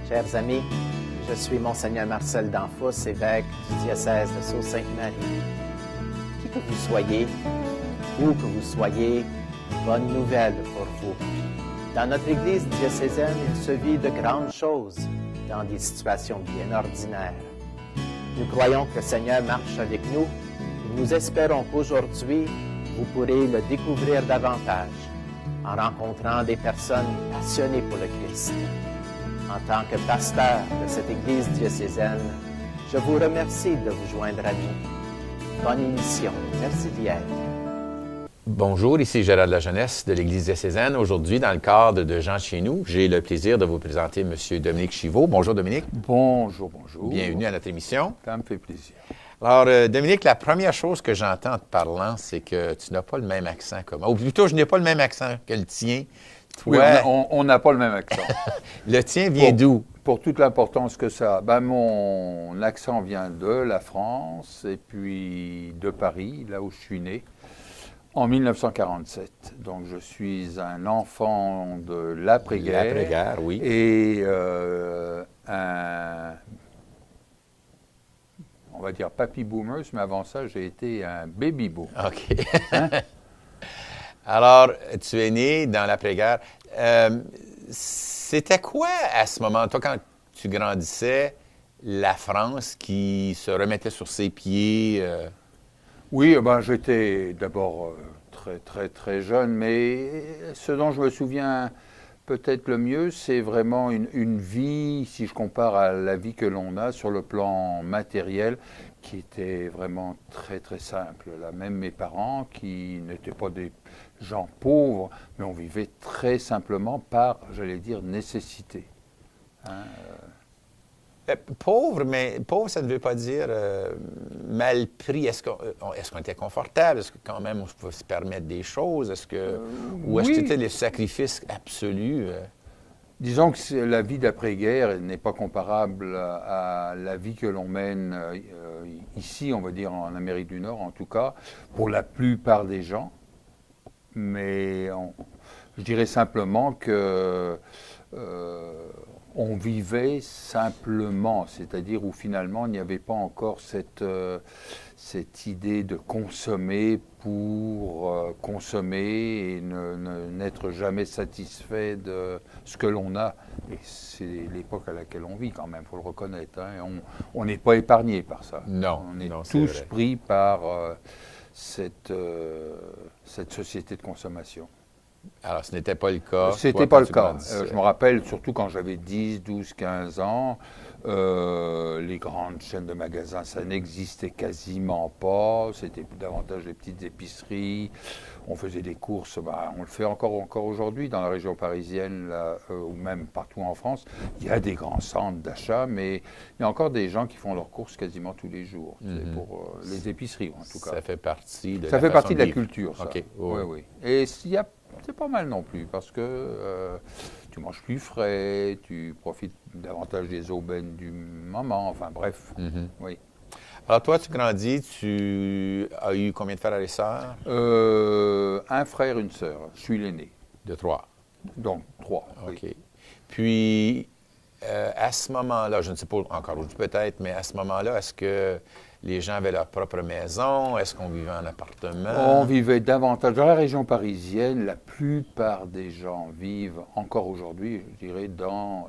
Chers amis, je suis Monseigneur Marcel Danfous, évêque du diocèse de Sault-Sainte-Marie. Qui que vous soyez, où que vous soyez, bonne nouvelle pour vous. Dans notre Église diocésaine, il se vit de grandes choses dans des situations bien ordinaires. Nous croyons que le Seigneur marche avec nous et nous espérons qu'aujourd'hui, vous pourrez le découvrir davantage en rencontrant des personnes passionnées pour le Christ. En tant que pasteur de cette Église diocésaine, je vous remercie de vous joindre à nous. Bonne émission. Merci d'y être. Bonjour, ici Gérald Lajeunesse de l'Église diocésaine. Aujourd'hui, dans le cadre de Jean chez nous, j'ai le plaisir de vous présenter M. Dominique Chivot. Bonjour Dominique. Bonjour, bonjour. Bienvenue à notre émission. Ça me fait plaisir. Alors, Dominique, la première chose que j'entends en te parlant, c'est que tu n'as pas le même accent que moi. Ou plutôt, je n'ai pas le même accent que le tien. Toi, oui, on n'a pas le même accent. Le tien vient d'où? Pour toute l'importance que ça a. Ben, mon accent vient de la France et puis de Paris, là où je suis né, en 1947. Donc, je suis un enfant de l'après-guerre. L'après-guerre, oui. Et on va dire papy boomers, mais avant ça, j'ai été un baby boom. OK. Hein? Alors, tu es né dans l'après-guerre. C'était quoi à ce moment, toi, quand tu grandissais, la France qui se remettait sur ses pieds? Oui, ben, j'étais d'abord très jeune, mais ce dont je me souviens peut-être le mieux, c'est vraiment une vie, si je compare à la vie que l'on a sur le plan matériel, qui était vraiment très simple. Là, même mes parents, qui n'étaient pas des gens pauvres, mais on vivait très simplement par, j'allais dire, nécessité. Hein, Pauvre, mais pauvre, ça ne veut pas dire mal pris. Est-ce qu'on était confortable? Est-ce que quand même on pouvait se permettre des choses? Ou est-ce que c'était les sacrifices absolus? Disons que la vie d'après-guerre n'est pas comparable à la vie que l'on mène ici, on va dire en Amérique du Nord en tout cas, pour la plupart des gens. Mais je dirais simplement que on vivait simplement, c'est-à-dire où finalement il n'y avait pas encore cette idée de consommer pour consommer et n'être jamais satisfait de ce que l'on a. Et c'est l'époque à laquelle on vit quand même, il faut le reconnaître. Hein. On n'est pas épargné par ça. Non, on est c'est tous vrai. pris par cette société de consommation. Alors, ce n'était pas le cas. Ce n'était pas le cas. Je me rappelle, surtout quand j'avais 10, 12, 15 ans, les grandes chaînes de magasins, ça n'existait quasiment pas. C'était davantage des petites épiceries. On faisait des courses, on le fait encore aujourd'hui dans la région parisienne, là, ou même partout en France. Il y a des grands centres d'achat, mais il y a encore des gens qui font leurs courses quasiment tous les jours. C'est pour les épiceries, en tout cas. Ça fait partie de ça fait partie de la culture, ça. OK. Oui. Et c'est pas mal non plus, parce que tu manges plus frais, tu profites davantage des aubaines du moment, enfin bref, oui. Alors toi, tu grandis, tu as eu combien de frères et sœurs? Un frère, une sœur, je suis l'aîné. De 3. Donc 3, OK. oui. Puis, à ce moment-là, je ne sais pas encore aujourd'hui peut-être, mais à ce moment-là, est-ce que les gens avaient leur propre maison? Est-ce qu'on vivait en appartement? On vivait davantage. Dans la région parisienne, la plupart des gens vivent encore aujourd'hui, je dirais, dans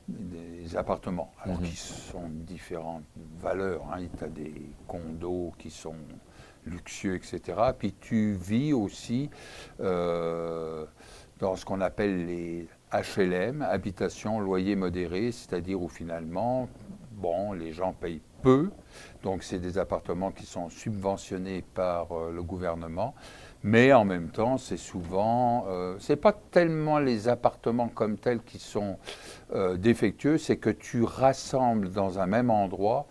des appartements, alors qui sont de différentes valeurs. Hein. Tu as des condos qui sont luxueux, etc. Puis tu vis aussi dans ce qu'on appelle les HLM, habitations, loyer modéré, c'est-à-dire où finalement, les gens payent peu. Donc, c'est des appartements qui sont subventionnés par le gouvernement. Mais en même temps, c'est souvent... c'est pas tellement les appartements comme tels qui sont défectueux, c'est que tu rassembles dans un même endroit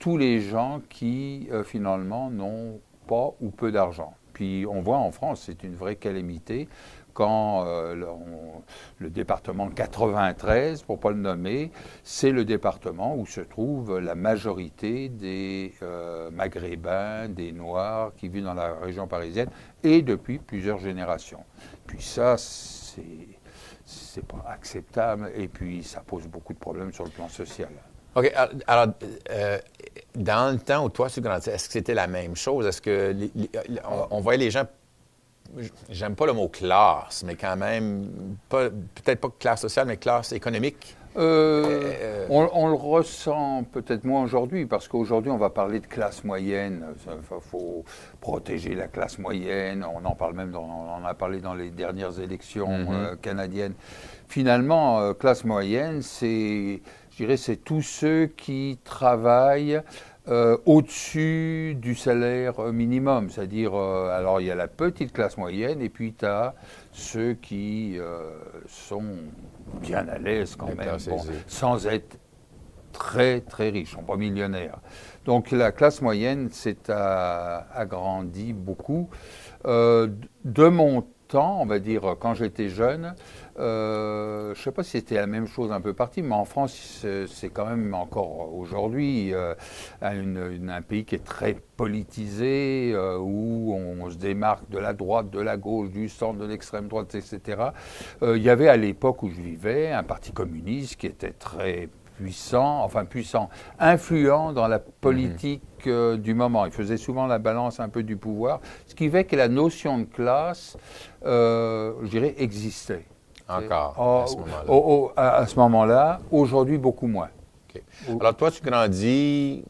tous les gens qui, finalement, n'ont pas ou peu d'argent. Puis, on voit en France, c'est une vraie calamité. Quand le département 93, pour ne pas le nommer, c'est le département où se trouve la majorité des Maghrébins, des Noirs qui vivent dans la région parisienne, et depuis plusieurs générations. Puis ça, c'est pas acceptable et puis ça pose beaucoup de problèmes sur le plan social. OK. Alors, dans le temps où toi, tu grandissais, est-ce que c'était la même chose? Est-ce que on voyait les gens, j'aime pas le mot classe, mais quand même, peut-être pas classe sociale, mais classe économique? On le ressent peut-être moins aujourd'hui, parce qu'aujourd'hui, on va parler de classe moyenne. Il faut protéger la classe moyenne. On en parle même, on en a parlé dans les dernières élections canadiennes. Finalement, classe moyenne, je dirais, c'est tous ceux qui travaillent au-dessus du salaire minimum. C'est-à-dire, alors il y a la petite classe moyenne, et puis tu as ceux qui sont bien à l'aise quand même, sans être très, très riches, ne sont pas millionnaires. Donc la classe moyenne s'est agrandie beaucoup. De mon temps, on va dire, quand j'étais jeune, je ne sais pas si c'était la même chose un peu partout, mais en France, c'est quand même encore aujourd'hui un pays qui est très politisé, où on se démarque de la droite, de la gauche, du centre, de l'extrême droite, etc. Il y avait à l'époque où je vivais un parti communiste qui était très puissant, influent dans la politique du moment. Il faisait souvent la balance un peu du pouvoir, ce qui fait que la notion de classe, je dirais, existait. Encore, à ce moment-là. À ce moment-là, aujourd'hui, beaucoup moins. Okay. Alors, toi, tu grandis,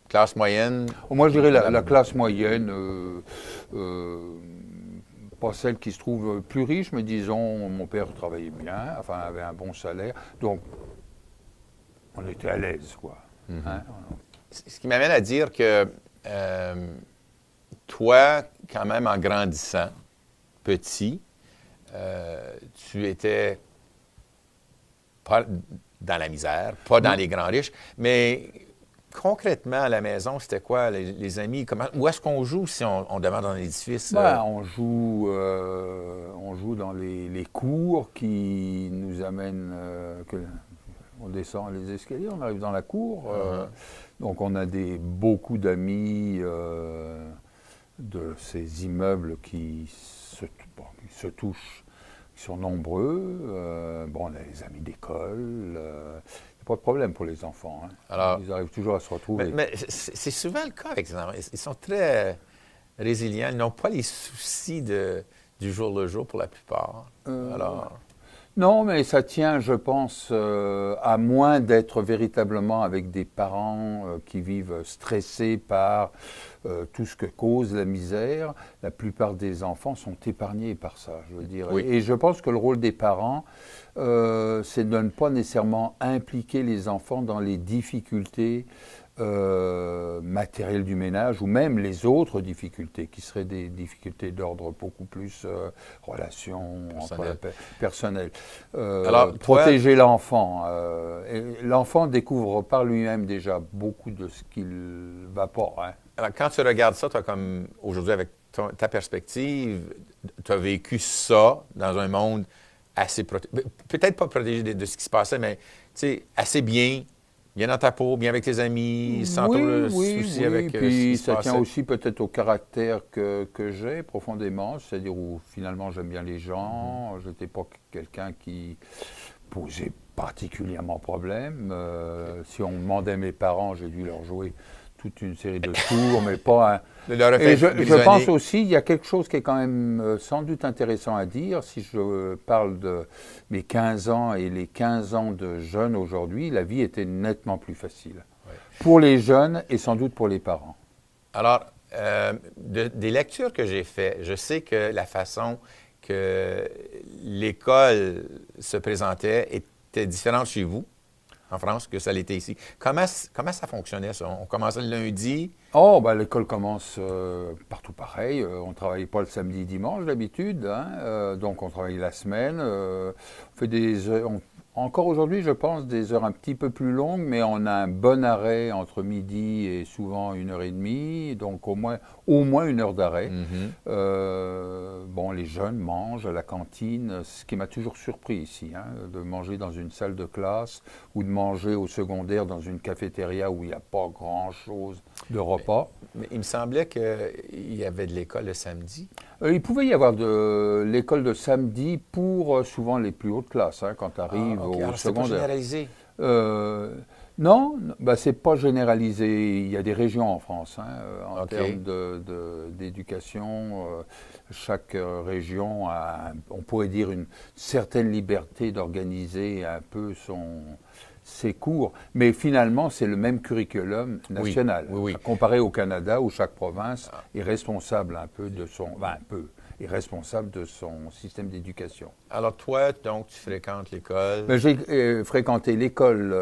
classe moyenne? Moi, je dirais la classe moyenne, pas celle qui se trouve plus riche, mais disons, mon père travaillait bien, enfin, avait un bon salaire, donc on était à l'aise, quoi. Hein? Ce qui m'amène à dire que toi, quand même, en grandissant, petit, tu étais pas dans la misère, pas dans les grands riches, mais concrètement, à la maison, c'était quoi, les amis? Où est-ce qu'on joue si on demeure dans l'édifice? On joue dans les cours qui nous amènent... on descend les escaliers, on arrive dans la cour. Donc on a beaucoup d'amis de ces immeubles qui se touchent, qui sont nombreux. On a les amis d'école. Il n'y a pas de problème pour les enfants. Hein. Alors, ils arrivent toujours à se retrouver. Mais c'est souvent le cas avec les enfants. Ils sont très résilients. Ils n'ont pas les soucis du jour le jour pour la plupart. Non, mais ça tient, je pense, à moins d'être véritablement avec des parents qui vivent stressés par tout ce que cause la misère. La plupart des enfants sont épargnés par ça, je veux dire. Oui. Et je pense que le rôle des parents, c'est de ne pas nécessairement impliquer les enfants dans les difficultés matérielles du ménage ou même les autres difficultés qui seraient des difficultés d'ordre beaucoup plus relations personnelles. Alors, protéger l'enfant. L'enfant découvre par lui-même déjà beaucoup de ce qu'il ne va pas. Hein. Alors, quand tu regardes ça, toi, comme aujourd'hui, avec ta perspective, tu as vécu ça dans un monde assez protégé. Peut-être pas protégé de ce qui se passait, mais assez bien dans ta peau, bien avec tes amis, sans trop de soucis avec ce qui se passait. Ça tient aussi peut-être au caractère que j'ai profondément, c'est-à-dire où finalement j'aime bien les gens, je n'étais pas quelqu'un qui posait particulièrement problème. Si on demandait mes parents, j'ai dû leur jouer toute une série de tours, mais pas un... Et je pense aussi, il y a quelque chose qui est quand même sans doute intéressant à dire. Si je parle de mes 15 ans et les 15 ans de jeunes aujourd'hui, la vie était nettement plus facile. Oui. Pour les jeunes et sans doute pour les parents. Alors, des lectures que j'ai faites, je sais que la façon que l'école se présentait était différente chez vous, en France, que ça l'était ici. Comment ça fonctionnait, ça? On commençait le lundi? L'école commence partout pareil. On ne travaille pas le samedi et dimanche d'habitude. Hein, donc, on travaille la semaine. On fait des heures... Encore aujourd'hui, je pense, des heures un petit peu plus longues, mais on a un bon arrêt entre midi et souvent 1h30, donc au moins 1 heure d'arrêt. Les jeunes mangent à la cantine, ce qui m'a toujours surpris ici, hein, de manger dans une salle de classe ou de manger au secondaire dans une cafétéria où il n'y a pas grand-chose de repas. Mais il me semblait qu'il y avait de l'école le samedi. Il pouvait y avoir de l'école de samedi pour souvent les plus hautes classes, hein, quand tu arrives OK. au Alors, c'est pas secondaire. généralisé. Non, bah, c'est pas généralisé. Il y a des régions en France, hein, en OK. termes d'éducation. Chaque région a, on pourrait dire, une certaine liberté d'organiser un peu ses cours. Mais finalement, c'est le même curriculum national, oui, oui. comparé au Canada où chaque province est responsable un peu de son, est responsable de son système d'éducation. Alors, toi, donc, tu fréquentes l'école. Ben, j'ai fréquenté l'école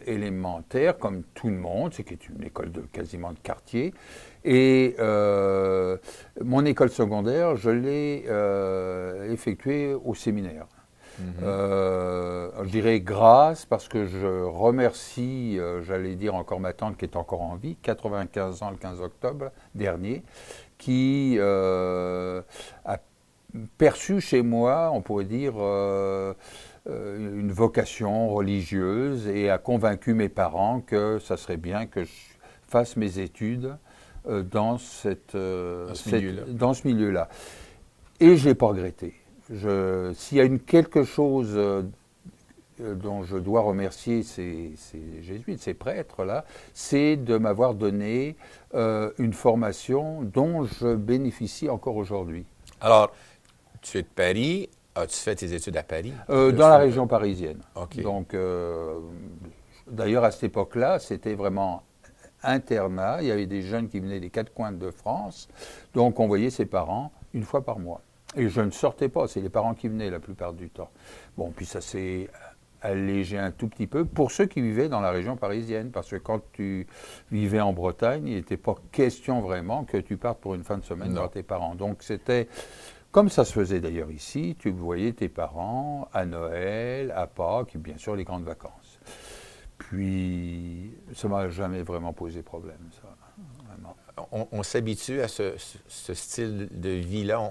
élémentaire, comme tout le monde, c'est qui est une école quasiment de quartier. Et mon école secondaire, je l'ai effectuée au séminaire. Je dirais grâce, parce que je remercie, j'allais dire encore ma tante qui est encore en vie, 95 ans le 15 octobre dernier, qui a perçu chez moi, on pourrait dire, une vocation religieuse et a convaincu mes parents que ça serait bien que je fasse mes études dans ce milieu-là. Et je n'ai pas regretté. S'il y a quelque chose dont je dois remercier ces jésuites, ces prêtres-là, c'est de m'avoir donné une formation dont je bénéficie encore aujourd'hui. Alors, tu es de Paris. As-tu fait tes études à Paris? Dans la région parisienne. OK. Donc, d'ailleurs, à cette époque-là, c'était vraiment internat. Il y avait des jeunes qui venaient des quatre coins de France. Donc, on voyait ses parents une fois par mois. Et je ne sortais pas, c'est les parents qui venaient la plupart du temps. Bon, puis ça s'est allégé un tout petit peu pour ceux qui vivaient dans la région parisienne, parce que quand tu vivais en Bretagne, il n'était pas question vraiment que tu partes pour une fin de semaine voir tes parents. Donc c'était, comme ça se faisait d'ailleurs ici, tu voyais tes parents à Noël, à Pâques, et bien sûr les grandes vacances. Puis ça ne m'a jamais vraiment posé problème, ça. Vraiment. On s'habitue à ce style de vie-là.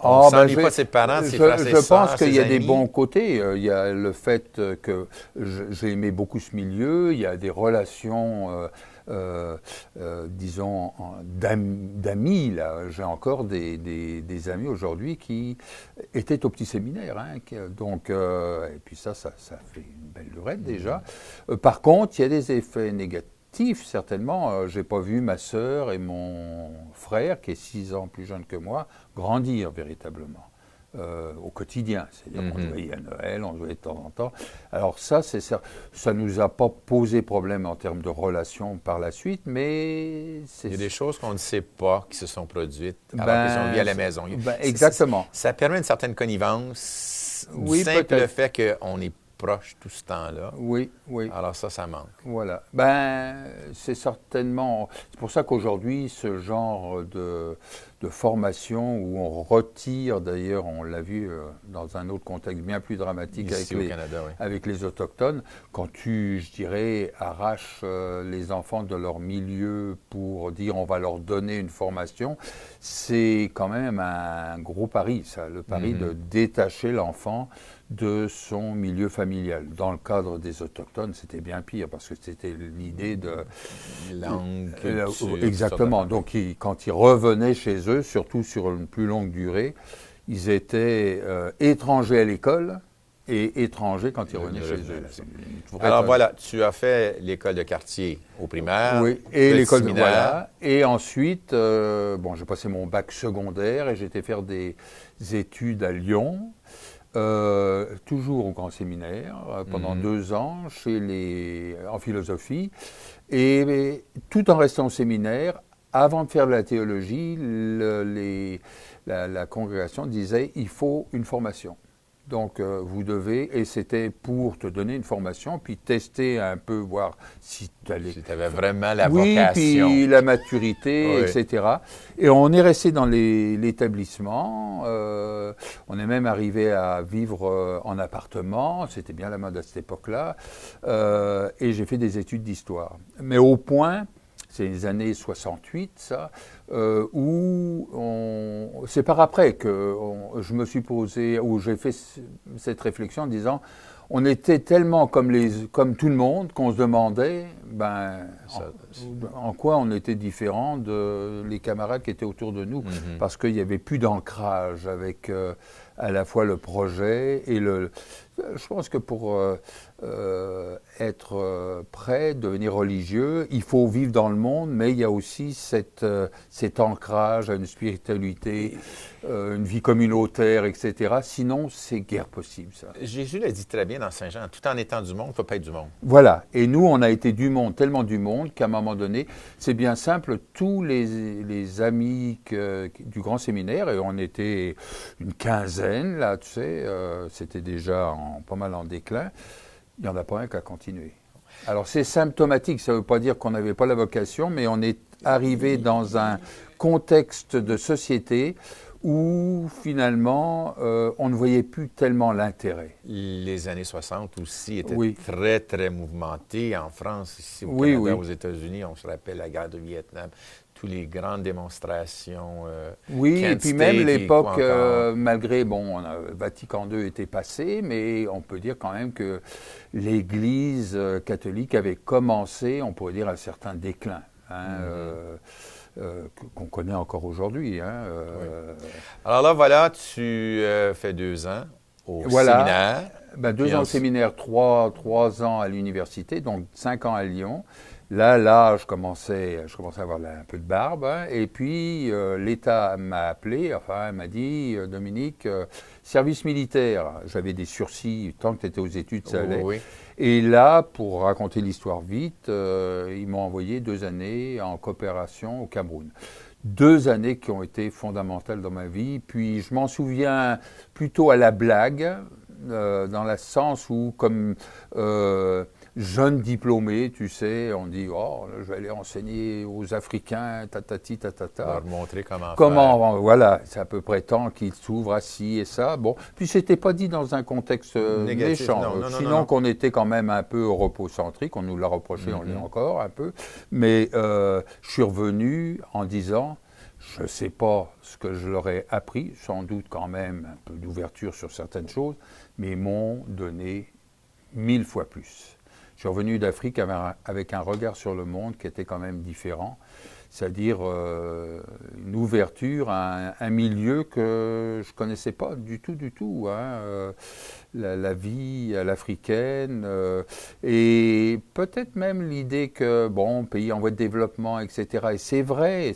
On ne s'ennuie pas de ses parents, de ses frères, ses Je sœurs, pense qu'il y a ses des bons côtés. Il y a le fait que j'ai aimé beaucoup ce milieu. Il y a des relations, disons, d'amis. Là, j'ai encore des amis aujourd'hui qui étaient au petit séminaire. Hein, donc, et puis ça fait une belle lurette déjà. Par contre, il y a des effets négatifs. Certainement, j'ai pas vu ma sœur et mon frère, qui est 6 ans plus jeune que moi, grandir véritablement au quotidien. C'est-à-dire qu'on se voyait à Noël, on se voyait de temps en temps. Alors ça nous a pas posé problème en termes de relations par la suite, mais il y a des choses qu'on ne sait pas qui se sont produites alors qu'ils ont vu à la maison. Exactement. Ça permet une certaine connivence, oui, simple peut-être. Le fait qu'on est proche tout ce temps-là. Oui, oui. Alors ça manque. Voilà. C'est certainement... C'est pour ça qu'aujourd'hui, ce genre de formation où on retire, d'ailleurs, on l'a vu dans un autre contexte bien plus dramatique ici, au Canada, oui. Avec les Autochtones, quand tu, je dirais, arraches les enfants de leur milieu pour dire on va leur donner une formation, c'est quand même un gros pari, ça, le pari de détacher l'enfant de son milieu familial. Dans le cadre des Autochtones, c'était bien pire, parce que c'était l'idée de... Langue, culture, exactement. Donc, quand ils revenaient chez eux, surtout sur une plus longue durée, ils étaient étrangers à l'école et étrangers quand ils revenaient chez eux. Alors voilà, tu as fait l'école de quartier au primaire. Oui, et l'école de... Voilà. Et ensuite, j'ai passé mon bac secondaire et j'ai été faire des études à Lyon. Toujours au grand séminaire, pendant 2 ans, en philosophie, et tout en restant au séminaire, avant de faire de la théologie, la congrégation disait il faut une formation. Donc, vous devez, et c'était pour te donner une formation, puis tester un peu, voir si tu avais vraiment la vocation. Puis la maturité, oui. etc. Et on est resté dans l'établissement. On est même arrivé à vivre en appartement. C'était bien la mode à cette époque-là. Et j'ai fait des études d'histoire. Mais au point... C'est les années 68, ça, où c'est par après que je me suis posé, où j'ai fait cette réflexion en disant, on était tellement comme tout le monde qu'on se demandait en quoi on était différent de les camarades qui étaient autour de nous, parce qu'il n'y avait plus d'ancrage avec à la fois le projet et je pense que pour être prêt, devenir religieux, il faut vivre dans le monde, mais il y a aussi cet ancrage à une spiritualité, une vie communautaire, etc. Sinon, c'est guère possible, ça. Jésus l'a dit très bien dans Saint Jean, tout en étant du monde, il ne faut pas être du monde. Voilà. Et nous, on a été du monde, tellement du monde, qu'à un moment donné, c'est bien simple, tous les amis du grand séminaire, et on était une quinzaine, là, tu sais, c'était déjà pas mal en déclin, il n'y en a pas un qui a continué. Alors c'est symptomatique, ça ne veut pas dire qu'on n'avait pas la vocation, mais on est arrivé dans un contexte de société où finalement on ne voyait plus tellement l'intérêt. Les années 60 aussi étaient oui. très, très mouvementées en France, ici au Canada, aux États-Unis, on se rappelle la guerre du Vietnam, toutes les grandes démonstrations. Oui, et puis même l'époque, malgré, Vatican II était passé, mais on peut dire quand même que l'Église catholique avait commencé, on pourrait dire, un certain déclin, qu'on connaît encore aujourd'hui. Oui. Alors là, voilà, tu fais 2 ans au séminaire. 2 ans au séminaire, 3 ans à l'université, donc 5 ans à Lyon. Là, je commençais à avoir un peu de barbe. Et puis, l'État m'a appelé, elle m'a dit, Dominique, service militaire. J'avais des sursis, tant que tu étais aux études, ça allait. Oui. Et là, pour raconter l'histoire vite, ils m'ont envoyé 2 années en coopération au Cameroun. 2 années qui ont été fondamentales dans ma vie. Puis, je m'en souviens plutôt à la blague, dans le sens où, comme jeune diplômé, tu sais, on dit « Oh, je vais aller enseigner aux Africains, tatati, tatata. » Leur montrer comment faire. Voilà, c'est à peu près temps qu'ils s'ouvrent assis et ça. Bon, puis c'était pas dit dans un contexte négatif, méchant. Sinon qu'on était quand même un peu europocentrique, on nous l'a reproché, on l'est encore un peu. Mais je suis revenu en disant... Je ne sais pas ce que je leur ai appris, sans doute quand même un peu d'ouverture sur certaines choses, mais ils m'ont donné 1000 fois plus. Je suis revenu d'Afrique avec un regard sur le monde qui était quand même différent, c'est-à-dire une ouverture à un milieu que je ne connaissais pas du tout. La vie à l'africaine, et peut-être même l'idée que, pays en voie de développement, etc. Et c'est vrai,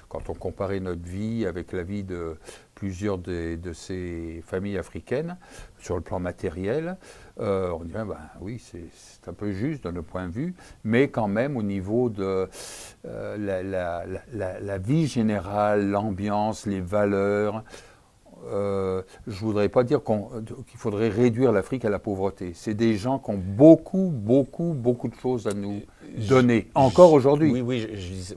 quand on comparait notre vie avec la vie de plusieurs de ces familles africaines, sur le plan matériel, on dirait, oui, c'est un peu juste de nos points de vue, mais quand même au niveau de la vie générale, l'ambiance, les valeurs, je ne voudrais pas dire qu'il faudrait réduire l'Afrique à la pauvreté. C'est des gens qui ont beaucoup de choses à nous donner, encore aujourd'hui. Oui,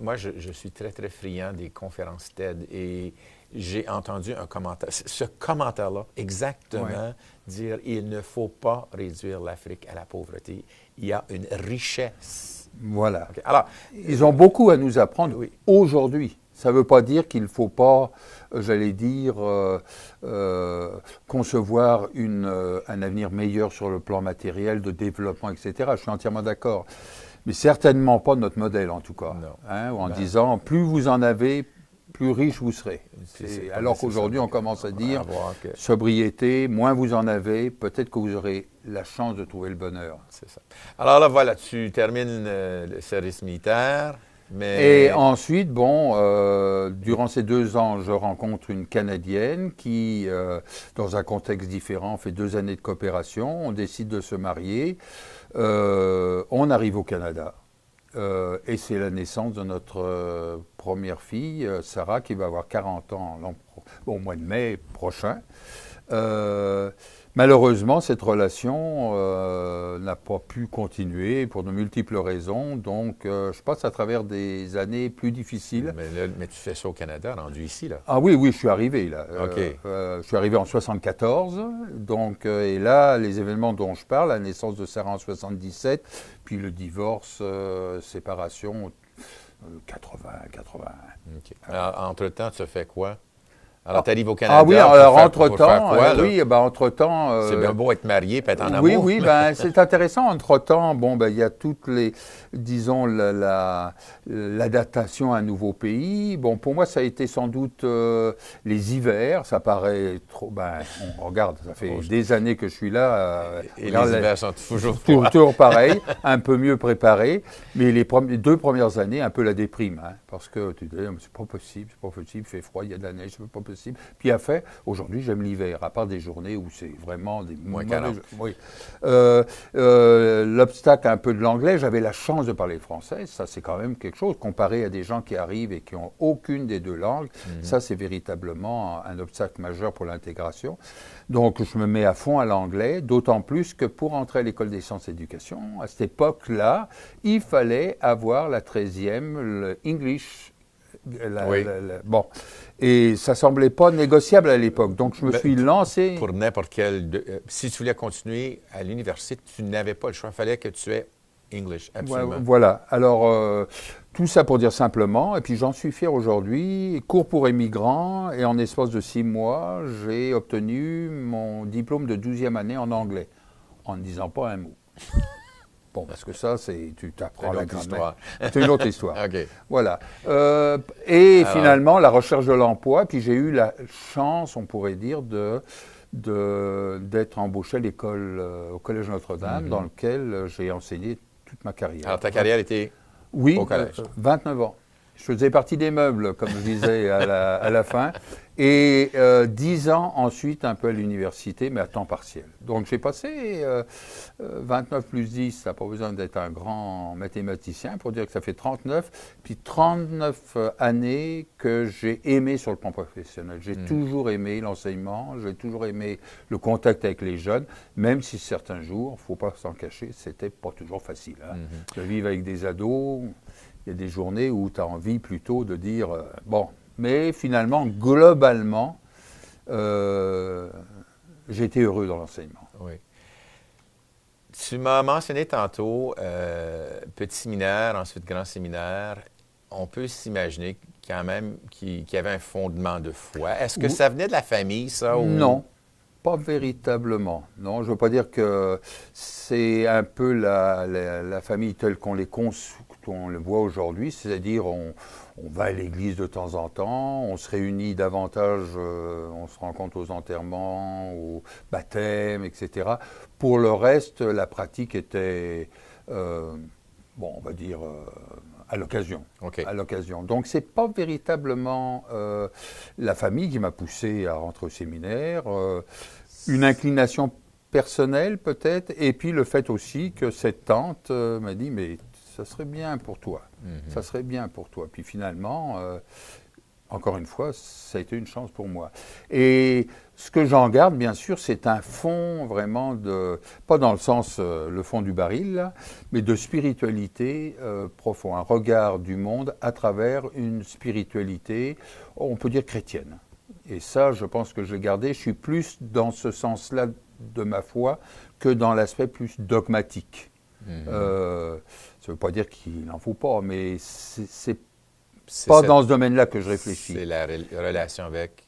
moi je suis très, très friand des conférences TED et j'ai entendu un commentaire, ce commentaire-là, exactement, dire « il ne faut pas réduire l'Afrique à la pauvreté, il y a une richesse ». Voilà. Okay. Alors, ils ont beaucoup à nous apprendre aujourd'hui. Ça ne veut pas dire qu'il ne faut pas, j'allais dire, concevoir un avenir meilleur sur le plan matériel, de développement, etc. Je suis entièrement d'accord. Mais certainement pas notre modèle, en tout cas. En disant, plus vous en avez, plus riche vous serez. Alors qu'aujourd'hui, on commence à dire, sobriété, moins vous en avez, peut-être que vous aurez la chance de trouver le bonheur. C'est ça. Alors là, voilà, tu termines le service militaire. Et ensuite, durant ces 2 ans, je rencontre une Canadienne qui, dans un contexte différent, fait 2 années de coopération. On décide de se marier. On arrive au Canada. Et c'est la naissance de notre première fille, Sarah, qui va avoir 40 ans au mois de mai prochain. Malheureusement, cette relation n'a pas pu continuer pour de multiples raisons. Donc, je passe à travers des années plus difficiles. Mais tu fais ça au Canada, rendu ici, là? Ah oui, je suis arrivé, là. OK. Je suis arrivé en 74. Donc, et là, les événements dont je parle, la naissance de Sarah en 77, puis le divorce, séparation, 80. OK. Alors, entre-temps, tu as fait quoi? Alors, tu arrives au Canada. Ah oui, pour alors faire entre-temps, quoi, là? oui, ben, entre-temps... C'est bien beau être marié, peut être en oui, amour. oui, ben, c'est intéressant. Entre-temps, bon, ben, il y a toutes les, disons, l'adaptation à un nouveau pays. Bon, pour moi, ça a été sans doute les hivers. Ça paraît trop... Ben, on regarde, ça fait des années que je suis là. Et les hivers sont toujours toujours pareil, un peu mieux préparé. Mais les 2 premières années, un peu la déprime. Hein, parce que tu te dis, c'est pas possible, il fait froid, il y a de la neige, c'est pas possible. Puis à fait, aujourd'hui, j'aime l'hiver, à part des journées où c'est vraiment des moins 40. Oui. L'obstacle un peu de l'anglais, j'avais la chance de parler le français. Ça, c'est quand même quelque chose. Comparé à des gens qui arrivent et qui n'ont aucune des 2 langues, ça, c'est véritablement un obstacle majeur pour l'intégration. Donc, je me mets à fond à l'anglais, d'autant plus que pour entrer à l'École des sciences et éducation, à cette époque-là, il fallait avoir la 13e, le English. Bon, et ça semblait pas négociable à l'époque, donc je me suis lancé. Pour n'importe quel... si tu voulais continuer à l'université, tu n'avais pas le choix, il fallait que tu aies English, absolument. Voilà, alors tout ça pour dire simplement, et puis j'en suis fier aujourd'hui, cours pour émigrants, et en espace de 6 mois, j'ai obtenu mon diplôme de 12e année en anglais, en ne disant pas un mot. Bon, parce que ça, tu t'apprends la grammaire. C'est une autre histoire. OK. Voilà. Et finalement, la recherche de l'emploi, puis j'ai eu la chance, on pourrait dire, d'être embauché à l'école, au Collège Notre-Dame, dans lequel j'ai enseigné toute ma carrière. Alors, ta carrière était au collège? 29 ans. Je faisais partie des meubles, comme je disais à la fin, et 10 ans ensuite un peu à l'université, mais à temps partiel. Donc j'ai passé 29 plus 10, ça n'a pas besoin d'être un grand mathématicien pour dire que ça fait 39, puis 39 années que j'ai aimé sur le plan professionnel. J'ai toujours aimé l'enseignement, j'ai toujours aimé le contact avec les jeunes, même si certains jours, il ne faut pas s'en cacher, c'était pas toujours facile. Hein. De vivre avec des ados... Il y a des journées où tu as envie plutôt de dire bon, mais finalement, globalement, j'ai été heureux dans l'enseignement. Oui. Tu m'as mentionné tantôt petit séminaire, ensuite grand séminaire. On peut s'imaginer quand même qu'il y avait un fondement de foi. Est-ce que ça venait de la famille, ça? Ou... Non. Pas véritablement. Non, je ne veux pas dire que c'est un peu la famille telle qu'on le voit aujourd'hui, c'est-à-dire on va à l'église de temps en temps, on se réunit davantage, on se rencontre aux enterrements, aux baptêmes, etc. Pour le reste, la pratique était, on va dire, à l'occasion. Okay. À l'occasion. Donc, ce n'est pas véritablement la famille qui m'a poussé à rentrer au séminaire, une inclination personnelle peut-être, et puis le fait aussi que cette tante m'a dit, mais ça serait bien pour toi, ça serait bien pour toi. Puis finalement, encore une fois, ça a été une chance pour moi. Et ce que j'en garde, bien sûr, c'est un fond vraiment pas dans le sens, le fond du baril, là, mais de spiritualité profond, un regard du monde à travers une spiritualité, on peut dire chrétienne. Et ça, je pense que je l'ai gardé. Je suis plus dans ce sens-là de ma foi que dans l'aspect plus dogmatique. Ça ne veut pas dire qu'il n'en faut pas, mais c'est pas dans ce domaine-là que je réfléchis. C'est la relation avec...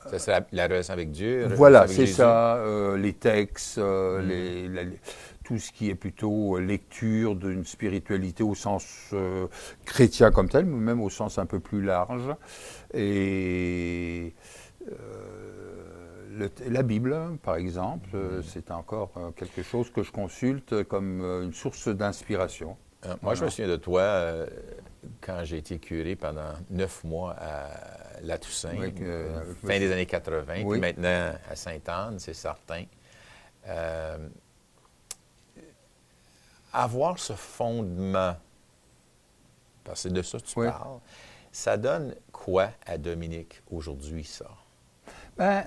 C'est la relation avec Dieu? Voilà, c'est ça, les textes, tout ce qui est plutôt lecture d'une spiritualité au sens chrétien comme tel, mais même au sens un peu plus large. Et la Bible, par exemple, c'est encore quelque chose que je consulte comme une source d'inspiration. Moi, je me souviens de toi quand j'ai été curé pendant 9 mois à La Toussaint, fin des années 80, puis maintenant à Sainte-Anne, c'est certain. Avoir ce fondement, parce que c'est de ça que tu parles, ça donne quoi à Dominique aujourd'hui, ça? Ben,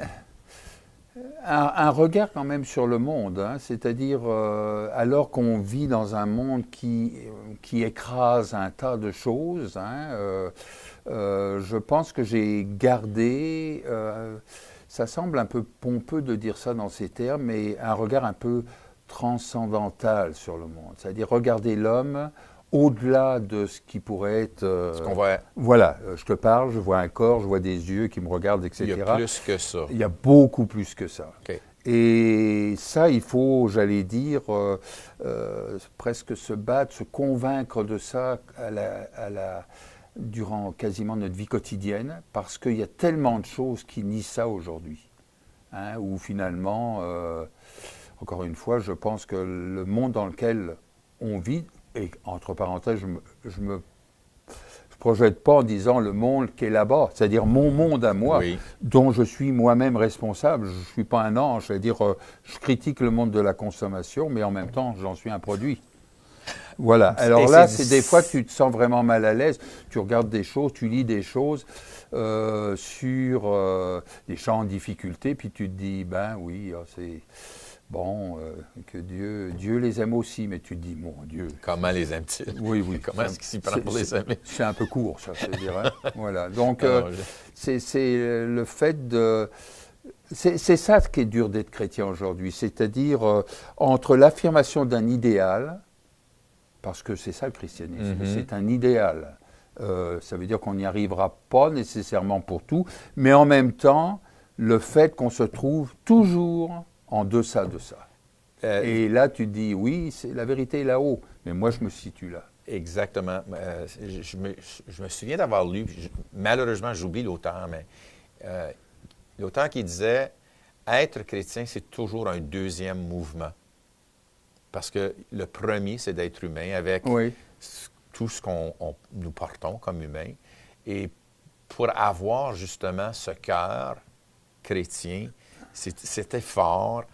un regard quand même sur le monde, hein, c'est-à-dire alors qu'on vit dans un monde qui écrase un tas de choses, hein, je pense que j'ai gardé, ça semble un peu pompeux de dire ça dans ces termes, mais un regard un peu transcendantal sur le monde, c'est-à-dire regarder l'homme au-delà de ce qui pourrait être... Ce qu'on voit, Voilà, je te parle, je vois un corps, je vois des yeux qui me regardent, etc. il y a plus que ça. Il y a beaucoup plus que ça. OK. Et ça, il faut, j'allais dire, presque se battre, se convaincre de ça durant quasiment notre vie quotidienne, parce qu'il y a tellement de choses qui nient ça aujourd'hui. Hein, où finalement, encore une fois, je pense que le monde dans lequel on vit, et entre parenthèses, je me projette pas en disant le monde qui est là-bas, c'est-à-dire mon monde à moi, Oui. dont je suis moi-même responsable. Je ne suis pas un ange, c'est-à-dire je critique le monde de la consommation, mais en même temps, j'en suis un produit. Voilà. Alors là, c'est des fois, tu te sens vraiment mal à l'aise. Tu regardes des choses, tu lis des choses sur des gens en difficulté, puis tu te dis, ben oui, c'est bon, que Dieu les aime aussi, mais tu te dis, mon Dieu. Comment les aime-t-il? Oui, oui. Comment est-ce qu'il s'y prend pour les aimer? C'est un peu court, ça, je dire. Hein? Voilà. Donc, c'est le fait de... C'est ça qui est dur d'être chrétien aujourd'hui, c'est-à-dire entre l'affirmation d'un idéal, parce que c'est ça le christianisme, c'est un idéal. Ça veut dire qu'on n'y arrivera pas nécessairement pour tout, mais en même temps, le fait qu'on se trouve toujours en deçà de ça. Et là, tu te dis, oui, la vérité est là-haut, mais moi, je me situe là. Exactement. Je me souviens d'avoir lu, malheureusement, j'oublie l'auteur, mais l'auteur qui disait, être chrétien, c'est toujours un deuxième mouvement. Parce que le premier, c'est d'être humain avec tout ce qu'on nous portons comme humains. Et pour avoir justement ce cœur chrétien, cet effort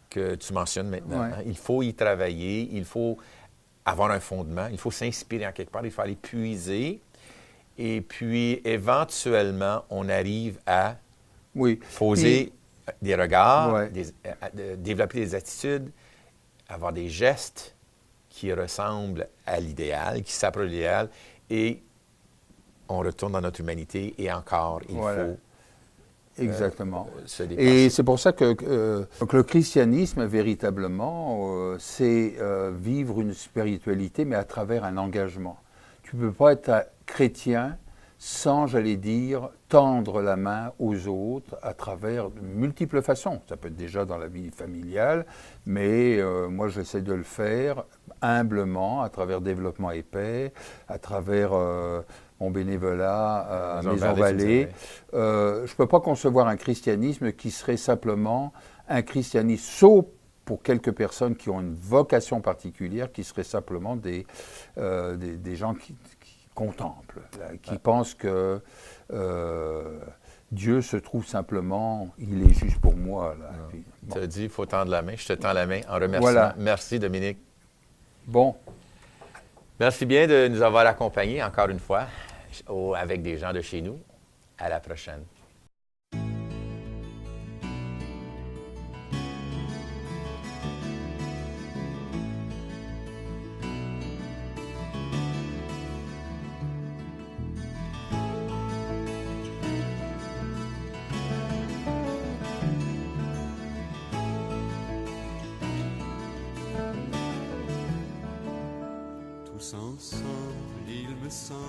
que tu mentionnes maintenant, hein, il faut y travailler, il faut avoir un fondement, il faut s'inspirer en quelque part, il faut aller puiser. Et puis, éventuellement, on arrive à poser des regards, développer des attitudes, avoir des gestes qui ressemblent à l'idéal, qui s'approchent de l'idéal, et on retourne dans notre humanité, et encore, il faut exactement. Se dépasser. Et c'est pour ça que le christianisme, véritablement, c'est vivre une spiritualité, mais à travers un engagement. Tu ne peux pas être chrétien sans, j'allais dire, tendre la main aux autres à travers de multiples façons. Ça peut être déjà dans la vie familiale, mais moi j'essaie de le faire humblement, à travers Développement et Paix, à travers mon bénévolat à Maison Vallée. Je ne peux pas concevoir un christianisme qui serait simplement un christianisme, sauf pour quelques personnes qui ont une vocation particulière, qui seraient simplement des gens qui contemplent, là, qui pensent que Dieu se trouve simplement, il est juste pour moi. Là. Puis, bon. Tu as dit, il faut tendre la main. Je te tends la main en remerciement. Voilà. Merci, Dominique. Bon. Merci bien de nous avoir accompagnés encore une fois avec des gens de chez nous. À la prochaine. Tous ensemble, il me semble,